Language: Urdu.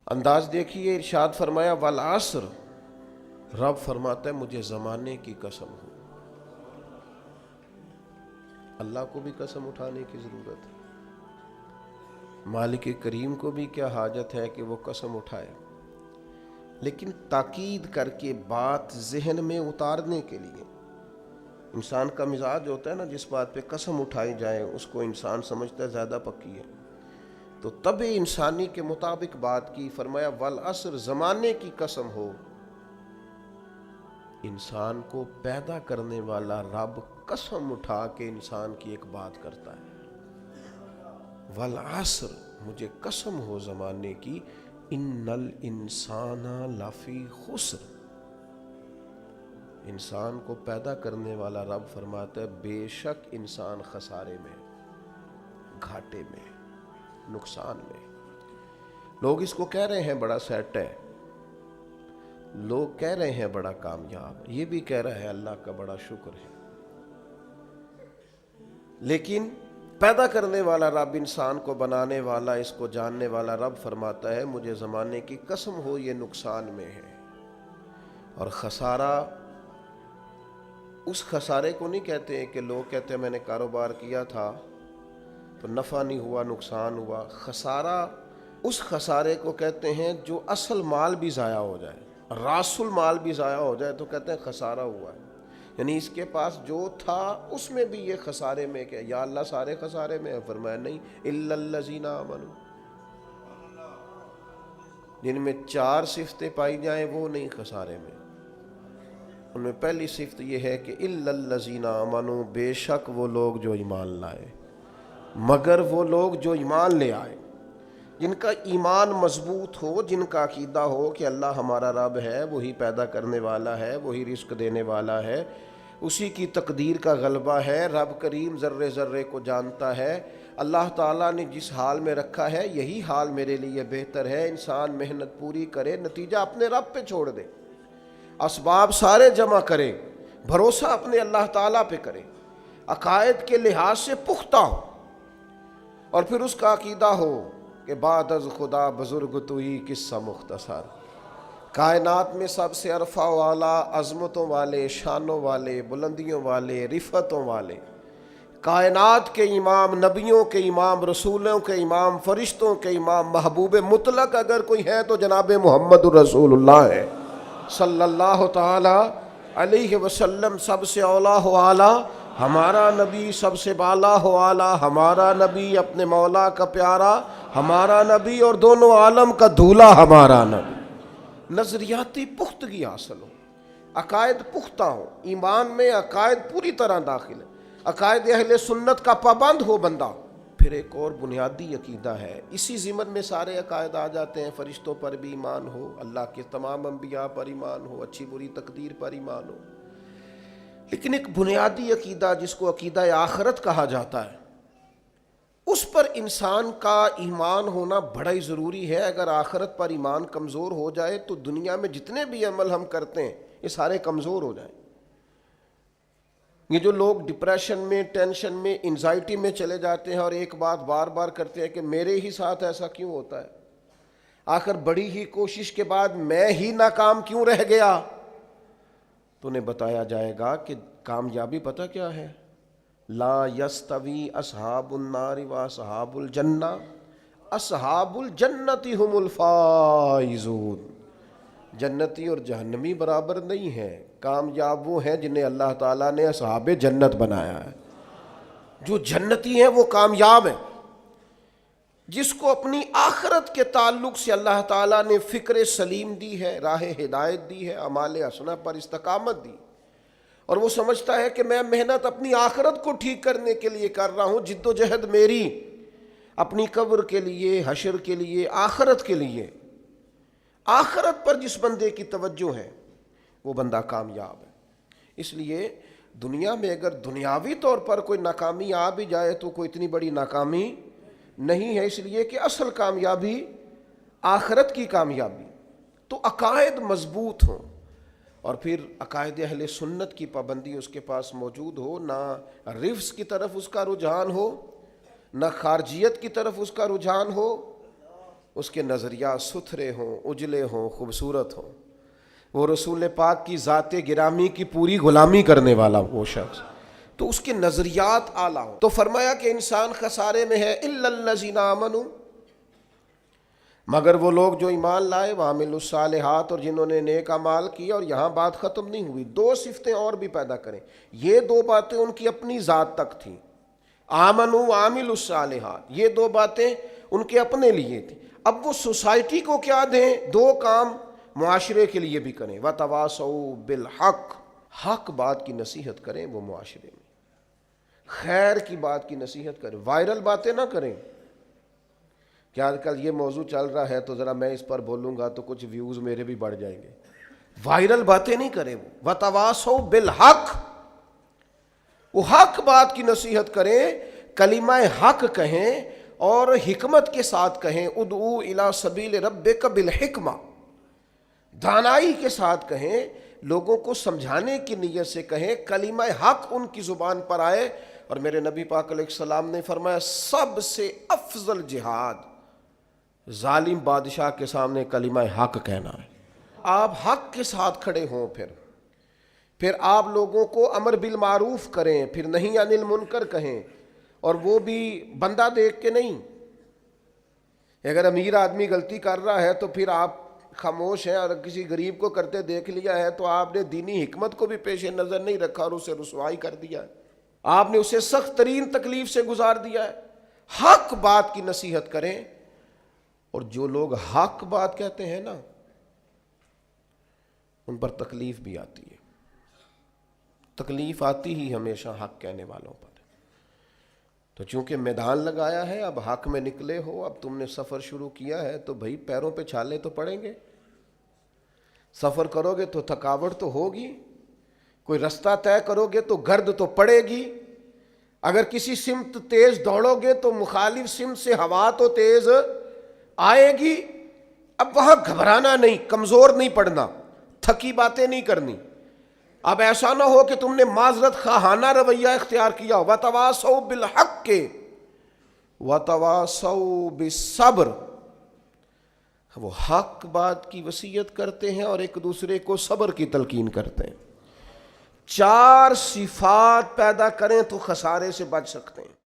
انداز دیکھیے، ارشاد فرمایا والعصر، رب فرماتا ہے مجھے زمانے کی قسم ہو۔ اللہ کو بھی قسم اٹھانے کی ضرورت ہے، مالک کریم کو بھی کیا حاجت ہے کہ وہ قسم اٹھائے، لیکن تاکید کر کے بات ذہن میں اتارنے کے لیے۔ انسان کا مزاج ہوتا ہے نا، جس بات پہ قسم اٹھائی جائے اس کو انسان سمجھتا ہے زیادہ پکی ہے، تو طبع انسانی کے مطابق بات کی۔ فرمایا والعصر، زمانے کی قسم ہو۔ انسان کو پیدا کرنے والا رب قسم اٹھا کے انسان کی ایک بات کرتا ہے، والعصر، مجھے قسم ہو زمانے کی، ان الانسان لفی خسر۔ انسان کو پیدا کرنے والا رب فرماتا ہے بے شک انسان خسارے میں، گھاٹے میں، نقصان میں۔ لوگ اس کو کہہ رہے ہیں بڑا سیٹ ہے، لوگ کہہ رہے ہیں بڑا کامیاب، یہ بھی کہہ رہا ہے اللہ کا بڑا شکر ہے، لیکن پیدا کرنے والا رب، انسان کو بنانے والا، اس کو جاننے والا رب فرماتا ہے مجھے زمانے کی قسم ہو یہ نقصان میں ہے۔ اور خسارہ، اس خسارے کو نہیں کہتے ہیں کہ لوگ کہتے ہیں میں نے کاروبار کیا تھا تو نفع نہیں ہوا، نقصان ہوا۔ خسارہ اس خسارے کو کہتے ہیں جو اصل مال بھی ضائع ہو جائے، راس المال بھی ضائع ہو جائے تو کہتے ہیں خسارہ ہوا ہے۔ یعنی اس کے پاس جو تھا اس میں بھی یہ خسارے میں، کہ یا اللہ سارے خسارے میں ہے؟ فرمایا نہیں، الا الذین آمنوا، جن میں 4 صفتیں پائی جائیں وہ نہیں خسارے میں۔ ان میں پہلی صفت یہ ہے کہ الا الذین آمنوا، بے شک وہ لوگ جو ایمان لائے، مگر وہ لوگ جو ایمان لے آئے، جن کا ایمان مضبوط ہو، جن کا عقیدہ ہو کہ اللہ ہمارا رب ہے، وہی پیدا کرنے والا ہے، وہی رزق دینے والا ہے، اسی کی تقدیر کا غلبہ ہے، رب کریم ذرے ذرے کو جانتا ہے، اللہ تعالیٰ نے جس حال میں رکھا ہے یہی حال میرے لیے بہتر ہے۔ انسان محنت پوری کرے، نتیجہ اپنے رب پہ چھوڑ دے، اسباب سارے جمع کرے، بھروسہ اپنے اللہ تعالیٰ پہ کرے، عقائد کے لحاظ سے پختہ ہو، اور پھر اس کا عقیدہ ہو کہ بعد از خدا بزرگ تو ہی قصہ مختصر۔ کائنات میں سب سے عرفہ والا، عظمتوں والے، شانوں والے، بلندیوں والے، رفتوں والے، کائنات کے امام، نبیوں کے امام، رسولوں کے امام، فرشتوں کے امام، محبوب مطلق اگر کوئی ہے تو جناب محمد الرسول اللہ ہے صلی اللہ تعالی علیہ وسلم۔ سب سے اولا و اعلیٰ ہمارا نبی، سب سے بالا و اعلیٰ ہمارا نبی، اپنے مولا کا پیارا ہمارا نبی، اور دونوں عالم کا دھولا ہمارا نبی۔ نظریاتی پختگی حاصل ہو، عقائد پختہ ہو، ایمان میں عقائد پوری طرح داخل ہے، عقائد اہل سنت کا پابند ہو بندہ۔ پھر ایک اور بنیادی عقیدہ ہے، اسی ضمن میں سارے عقائد آ جاتے ہیں، فرشتوں پر بھی ایمان ہو، اللہ کے تمام انبیاء پر ایمان ہو، اچھی بری تقدیر پر ایمان ہو، لیکن ایک بنیادی عقیدہ جس کو عقیدہ آخرت کہا جاتا ہے، اس پر انسان کا ایمان ہونا بڑا ہی ضروری ہے۔ اگر آخرت پر ایمان کمزور ہو جائے تو دنیا میں جتنے بھی عمل ہم کرتے ہیں یہ سارے کمزور ہو جائیں۔ یہ جو لوگ ڈپریشن میں، ٹینشن میں، انزائٹی میں چلے جاتے ہیں اور ایک بات بار بار کرتے ہیں کہ میرے ہی ساتھ ایسا کیوں ہوتا ہے، آخر بڑی ہی کوشش کے بعد میں ہی ناکام کیوں رہ گیا، تو انہیں بتایا جائے گا کہ کامیابی پتہ کیا ہے؟ لا یستوی اصحاب النار و اصحاب الجنہ، اصحاب الجنت هم الفائزون۔ جنتی اور جہنمی برابر نہیں ہیں، کامیاب وہ ہیں جنہیں اللہ تعالیٰ نے اصحاب جنت بنایا ہے۔ جو جنتی ہیں وہ کامیاب ہیں، جس کو اپنی آخرت کے تعلق سے اللہ تعالیٰ نے فکر سلیم دی ہے، راہ ہدایت دی ہے، اعمال حسنہ پر استقامت دی، اور وہ سمجھتا ہے کہ میں محنت اپنی آخرت کو ٹھیک کرنے کے لیے کر رہا ہوں، جد و جہد میری اپنی قبر کے لیے، حشر کے لیے، آخرت کے لیے۔ آخرت پر جس بندے کی توجہ ہے وہ بندہ کامیاب ہے۔ اس لیے دنیا میں اگر دنیاوی طور پر کوئی ناکامی آ بھی جائے تو کوئی اتنی بڑی ناکامی نہیں ہے، اس لیے کہ اصل کامیابی آخرت کی کامیابی۔ تو عقائد مضبوط ہوں، اور پھر عقائد اہل سنت کی پابندی اس کے پاس موجود ہو، نہ رفض کی طرف اس کا رجحان ہو، نہ خارجیت کی طرف اس کا رجحان ہو، اس کے نظریات ستھرے ہوں، اجلے ہوں، خوبصورت ہوں، وہ رسول پاک کی ذات گرامی کی پوری غلامی کرنے والا وہ شخص، تو اس کے نظریات اعلیٰ ہوں۔ تو فرمایا کہ انسان خسارے میں ہے الا الذین آمنوا، مگر وہ لوگ جو ایمان لائے، وعملوا الصالحات، اور جنہوں نے نیک اعمال کیا۔ اور یہاں بات ختم نہیں ہوئی، دو صفتیں اور بھی پیدا کریں۔ یہ دو باتیں ان کی اپنی ذات تک تھیں، آمنوا وعملوا الصالحات، یہ دو باتیں ان کے اپنے لیے تھیں۔ اب وہ سوسائٹی کو کیا دیں؟ دو کام معاشرے کے لیے بھی کریں، وتواصوا بالحق، حق بات کی نصیحت کریں وہ معاشرے میں، خیر کی بات کی نصیحت کریں، وائرل باتیں نہ کریں۔ کہ آج کل یہ موضوع چل رہا ہے تو ذرا میں اس پر بولوں گا تو کچھ ویوز میرے بھی بڑھ جائیں گے، وائرل باتیں نہیں کریں وہ، وتواصوا بالحق، وہ حق بات کی نصیحت کریں، کلمہ حق کہیں اور حکمت کے ساتھ کہیں، ادعو الی سبیل ربک بالحکمہ، دانائی کے ساتھ کہیں، لوگوں کو سمجھانے کی نیت سے کہیں، کلمہ حق ان کی زبان پر آئے۔ اور میرے نبی پاک علیہ السلام نے فرمایا سب سے افضل جہاد ظالم بادشاہ کے سامنے کلمہ حق کہنا ہے۔ آپ حق کے ساتھ کھڑے ہوں، پھر آپ لوگوں کو امر بالمعروف کریں، پھر نہی عن المنکر کہیں، اور وہ بھی بندہ دیکھ کے نہیں۔ اگر امیر آدمی غلطی کر رہا ہے تو پھر آپ خاموش ہیں، اور کسی غریب کو کرتے دیکھ لیا ہے تو آپ نے دینی حکمت کو بھی پیش نظر نہیں رکھا اور اسے رسوائی کر دیا ہے، آپ نے اسے سخت ترین تکلیف سے گزار دیا ہے۔ حق بات کی نصیحت کریں، اور جو لوگ حق بات کہتے ہیں نا ان پر تکلیف بھی آتی ہے، تکلیف آتی ہی ہمیشہ حق کہنے والوں پر۔ تو چونکہ میدان لگایا ہے، اب حق میں نکلے ہو، اب تم نے سفر شروع کیا ہے تو بھائی پیروں پہ چھالے تو پڑیں گے، سفر کرو گے تو تھکاوٹ تو ہوگی، کوئی رستہ طے کرو گے تو گرد تو پڑے گی، اگر کسی سمت تیز دوڑو گے تو مخالف سمت سے ہوا تو تیز آئے گی۔ اب وہاں گھبرانا نہیں، کمزور نہیں پڑنا، تھکی باتیں نہیں کرنی۔ اب ایسا نہ ہو کہ تم نے معذرت خواہانہ رویہ اختیار کیا، وتواصوا بالحق وتواصوا بالصبر، وہ حق بات کی وصیت کرتے ہیں اور ایک دوسرے کو صبر کی تلقین کرتے ہیں۔ چار صفات پیدا کریں تو خسارے سے بچ سکتے ہیں۔